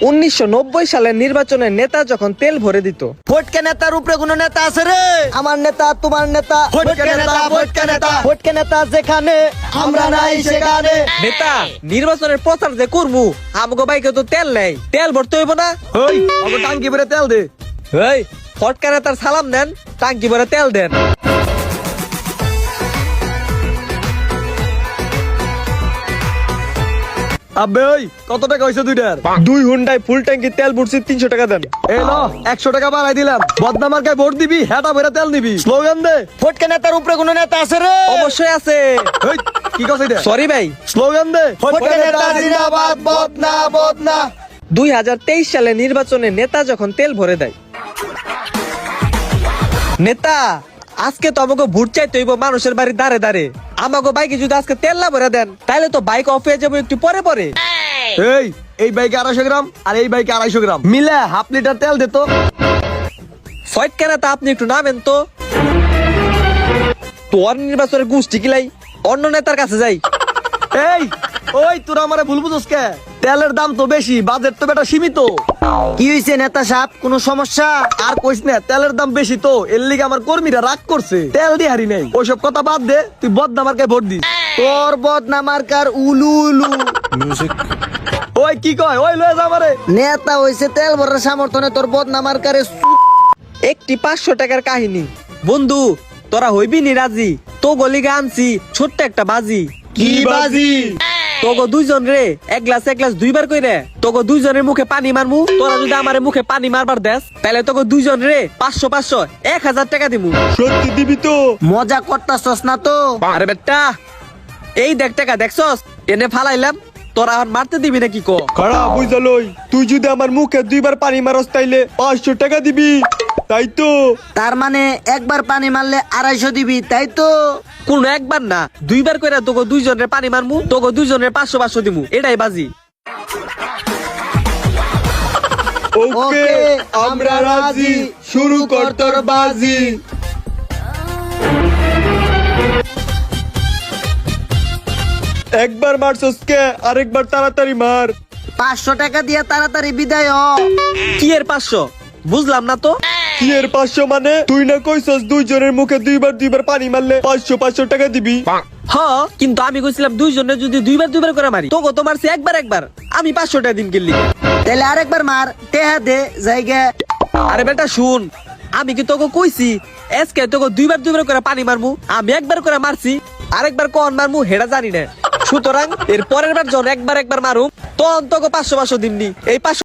1990 সালের নির্বাচনে নেতা যখন তেল ভরে দিত। ফটকে নেতার উপরে কোন নেতা আছে রে? আমার নেতা, তোমার নেতা। ফটকে নেতা, ফটকে নেতা। ফটকে নেতা যেখানে, আমরা নাই সেখানে। নেতা নির্বাচনের প্রচার যে করবো, আমাকে বাইকে তো তেল নেই, তেল ভরতে হইব না? ওই ওকে টাঙ্কি ভরে তেল দে। এই ফটকা নেতার সালাম দেন, টাঙ্কি ভরে তেল দেন। আবে ওই কত টাকা হইছে দুইটার? 2 হুন্ডায় ফুল ট্যাঙ্কি তেল ভরছি, 300 টাকা দেন। এই লো 100 টাকা বাড়াই দিলাম। বদনামার্কায় ভোট দিবি, হেটা ভরে তেল নিবি। স্লোগান দে। ফটকে নেতার উপরে কোন নেতা আছে রে? অবশ্যই আছে। এই কি কইছ এটা? সরি ভাই। স্লোগান দে। ফটকে নেতা জিন্দাবাদ, বদনা বদনা। 2023 সালে নির্বাচনে নেতা যখন তেল ভরে দেয়। নেতা আজকে তো আমাকে ভোট চাইতে হইব মানুষের বাড়ি দাঁড়ে দাঁড়ে। আমাকে বাইকে যদি আজকে তেল না ভরে দেন, তাহলে তো বাইক অফ হয়ে যাবো একটু পরে পরে। এই বাইকে 250 গ্রাম আর এই বাইকে 250 গ্রাম মিলে হাফ লিটার তেল দে তো। ফটকা নেতা আপনি একটু নামেন তো। তোর নির্বাচনের গোষ্ঠী কিলাই, অন্য নেতার কাছে যাই। এই ওই তোরা আমারে ভুল বুঝছস কে? তেলের দাম তো বেশি, বাজেট তো বেটা সীমিত। কি হইছে নেতা সাহেব, কোনো সমস্যা? আর কইস না, তেলের দাম বেশি তো এর লিগে আমার কর্মীরা রাগ করছে, তেল দি হারি নাই। ওইসব কথা বাদ দে, তুই বদনামার্কায় ভোট দিস। তোর বদনামার্কার উলু উলু ওই কি কয়? ওই লয়ে যা আমারে। নেতা হইছে তেল ভরার সামর্থ্য নেই, তোর বদনামার্কারে একটি 500 টাকার কাহিনী। বন্ধু তোরা হইবি নি রাজি? তো গলিগে আনছি ছোট্ট একটা বাজি। কি বাজি? তোগো দুইজন রে এক গ্লাস দুইবার কইরে তোগো দুইজনের মুখে পানি মারমু। তোরা যদি আমার মুখে পানি মারবার দেস, তাহলে তোগো দুইজন রে 500 1000 টাকা দিমু। সত্যি দিবি তো? মজা করতাছস না তো? আরে বেটা এই দেখ টাকা দেখছস, এনে ফালাইলাম, তোরা আর মারতে দিবি নাকি কো? খারাপ বুঝালই, তুই যদি আমার মুখে 2বার পানি মারস তাইলে 500 টাকা দিবি, তাই তো? তার মানে একবার পানি মারলে 250 দিবি, তাই তো? কোন একবার না 2বার কইরা তোগো দুইজনের পানি মারমু, তোগো দুইজনের 500 দিমু, এটাই বাজি। ওকে আমরা রাজি, শুরু কর তোর বাজি। একবার মারছস কে, আরেকবার তাড়াতাড়ি মার। 500 টাকা দিয়ে তাড়াতাড়ি বিদায় হ। কি এর 500 বুঝলাম না তো। কি এর 500 মানে? তুই না কইছস দুইজনের মুখে 2বার পানি মারলে 500 টাকা দিবি। হ কিন্তু আমি কইছিলাম দুইজনের যদি 2বার করে মারি, তোগো তো মারছি একবার, আমি 500 টাকা দিন গেলি। তাহলে আরেকবার মার, টেহা দে জায়গা। আরে বেটা শুন, আমি কি তোকে কইছি এসকে তোকে 2বার করে পানি মারমু? আমি একবার করে মারছি, আরেকবার কোন মারমু হেডা জানি না। সুতরাং এর পরের বার যখন একবার মারুম, তখন তোকে 500 দিমনি। এই 500